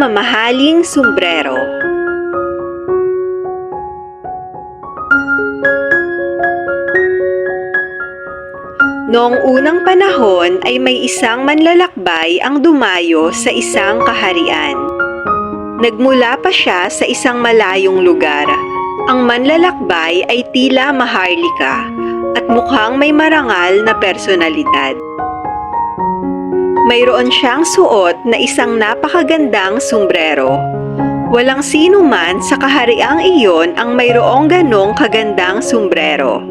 mamahaling sombrero. Noong unang panahon ay may isang manlalakbay ang dumayo sa isang kaharian. Nagmula pa siya sa isang malayong lugar. Ang manlalakbay ay tila maharlika at mukhang may marangal na personalidad. Mayroon siyang suot na isang napakagandang sombrero. Walang sino man sa kahariang iyon ang mayroong ganong kagandang sombrero.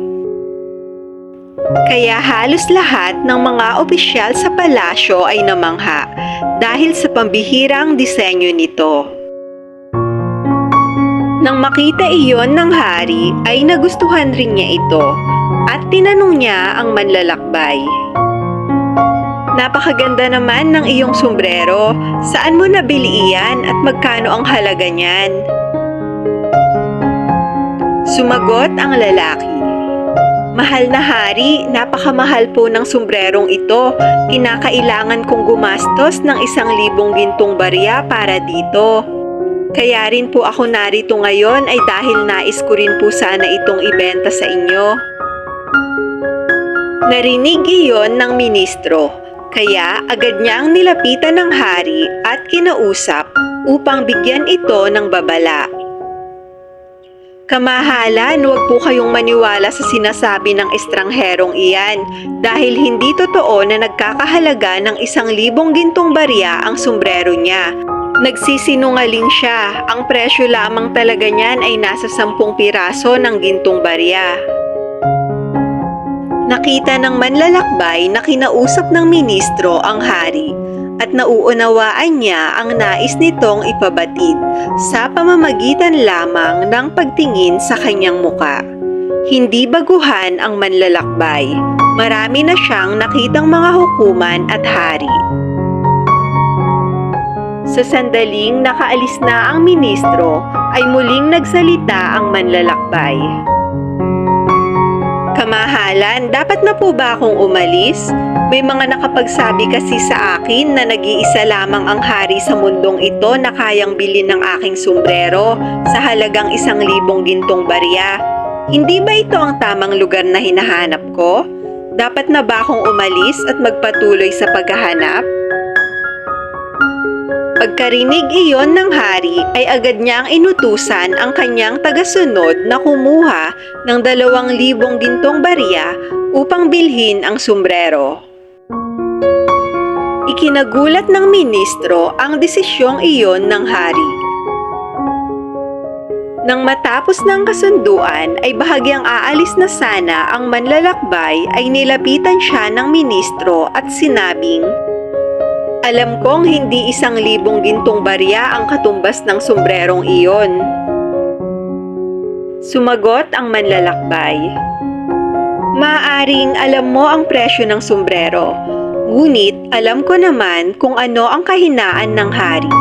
Kaya halos lahat ng mga opisyal sa palasyo ay namangha dahil sa pambihirang disenyo nito. Nang makita iyon ng hari ay nagustuhan rin niya ito at tinanong niya ang manlalakbay. "Napakaganda naman ng iyong sombrero. Saan mo nabili iyan at magkano ang halaga niyan?" Sumagot ang lalaki. "Mahal na hari, napakamahal po ng sombrerong ito. Kinakailangan kong gumastos ng 1,000 gintong barya para dito. Kaya rin po ako narito ngayon ay dahil nais ko rin po sana itong ibenta sa inyo." Narinig iyon ng ministro, kaya agad niyang nilapitan ng hari at kinausap upang bigyan ito ng babala. "Kamahalan, huwag po kayong maniwala sa sinasabi ng estrangherong iyan dahil hindi totoo na nagkakahalaga ng 1,000 gintong barya ang sombrero niya. Nagsisinungaling siya. Ang presyo lamang talaga niyan ay nasa 10 piraso ng gintong barya." Nakita ng manlalakbay na kinausap ng ministro ang hari at nauunawaan niya ang nais nitong ipabatid sa pamamagitan lamang ng pagtingin sa kanyang muka. Hindi baguhan ang manlalakbay. Marami na siyang nakitang mga hukuman at hari. Sa sandaling nakaalis na ang ministro, ay muling nagsalita ang manlalakbay. "Kamahalan, dapat na po ba akong umalis? May mga nakapagsabi kasi sa akin na nag-iisa lamang ang hari sa mundong ito na kayang bilhin ng aking sombrero sa halagang 1,000 gintong barya. Hindi ba ito ang tamang lugar na hinahanap ko? Dapat na ba akong umalis at magpatuloy sa paghahanap?" Pagkarinig iyon ng hari ay agad niyang inutusan ang kanyang tagasunod na kumuha ng 2,000 gintong barya upang bilhin ang sombrero. Ikinagulat ng ministro ang desisyong iyon ng hari. Nang matapos ng kasunduan ay bahagyang aalis na sana ang manlalakbay ay nilapitan siya ng ministro at sinabing, "Alam kong hindi 1,000 gintong barya ang katumbas ng sombrerong iyon." Sumagot ang manlalakbay, "Maaaring alam mo ang presyo ng sombrero, ngunit alam ko naman kung ano ang kahinaan ng hari.